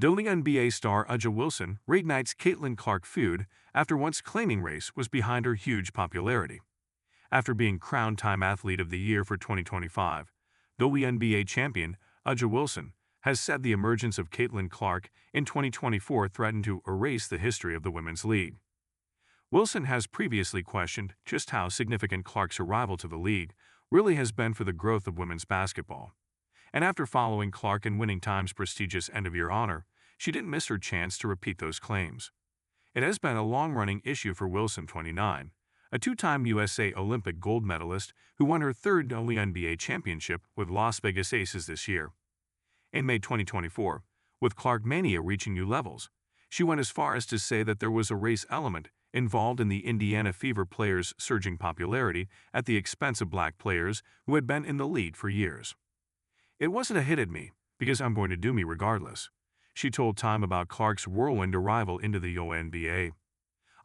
WNBA star A'ja Wilson reignites Caitlin Clark feud after once claiming race was behind her huge popularity. After being crowned Time Athlete of the Year for 2025, WNBA champion A'ja Wilson has said the emergence of Caitlin Clark in 2024 threatened to erase the history of the women's league. Wilson has previously questioned just how significant Clark's arrival to the league really has been for the growth of women's basketball. And after following Clark and winning Time's prestigious end-of-year honor, she didn't miss her chance to repeat those claims. It has been a long-running issue for Wilson, 29, a two-time USA Olympic gold medalist who won her third WNBA championship with Las Vegas Aces this year. In May 2024, with Clark mania reaching new levels, she went as far as to say that there was a race element involved in the Indiana Fever players' surging popularity at the expense of black players who had been in the lead for years. "It wasn't a hit at me, because I'm going to do me regardless," she told Time about Clark's whirlwind arrival into the WNBA.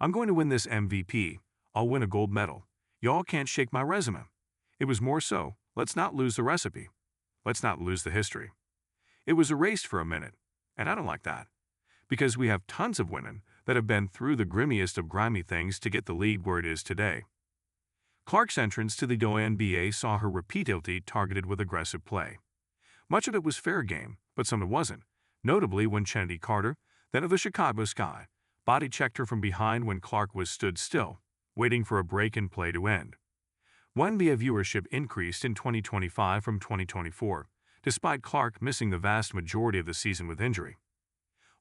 "I'm going to win this MVP. I'll win a gold medal. Y'all can't shake my resume." It was more so, let's not lose the recipe. Let's not lose the history. It was erased for a minute, and I don't like that. Because we have tons of women that have been through the grimmiest of grimy things to get the league where it is today. Clark's entrance to the WNBA saw her repeatedly targeted with aggressive play. Much of it was fair game, but some it wasn't, notably when Chennedy Carter, then of the Chicago Sky, body-checked her from behind when Clark was stood still, waiting for a break in play to end. WNBA viewership increased in 2025 from 2024, despite Clark missing the vast majority of the season with injury.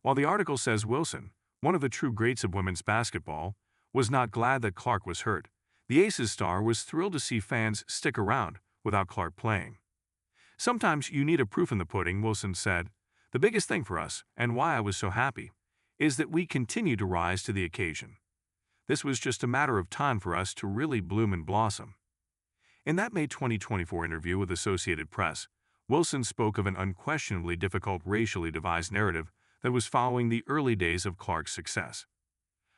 While the article says Wilson, one of the true greats of women's basketball, was not glad that Clark was hurt, the Aces star was thrilled to see fans stick around without Clark playing. "Sometimes you need a proof in the pudding," Wilson said. "The biggest thing for us, and why I was so happy, is that we continue to rise to the occasion. This was just a matter of time for us to really bloom and blossom." In that May 2024 interview with Associated Press, Wilson spoke of an unquestionably difficult racially devised narrative that was following the early days of Clark's success.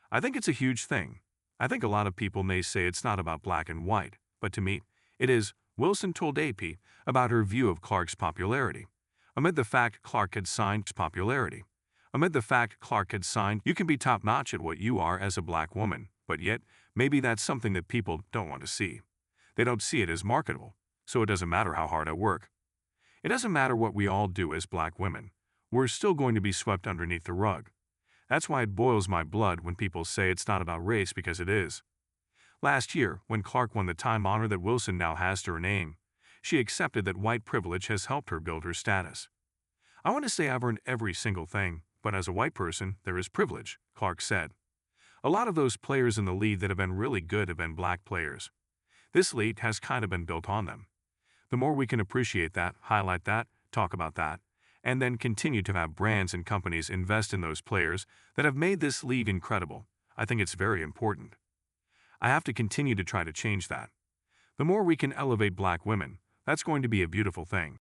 "I think it's a huge thing. I think a lot of people may say it's not about black and white, but to me, it is," Wilson told AP about her view of Clark's popularity. Amid the fact Clark had signed, "You can be top-notch at what you are as a black woman, but yet, maybe that's something that people don't want to see. They don't see it as marketable, so it doesn't matter how hard I work. It doesn't matter what we all do as black women. We're still going to be swept underneath the rug. That's why it boils my blood when people say it's not about race, because it is." Last year, when Clark won the Time honor that Wilson now has to her name, she accepted that white privilege has helped her build her status. "I want to say I've earned every single thing, but as a white person, there is privilege," Clark said. "A lot of those players in the league that have been really good have been black players. This league has kind of been built on them. The more we can appreciate that, highlight that, talk about that, and then continue to have brands and companies invest in those players that have made this league incredible, I think it's very important. I have to continue to try to change that. The more we can elevate black women, that's going to be a beautiful thing."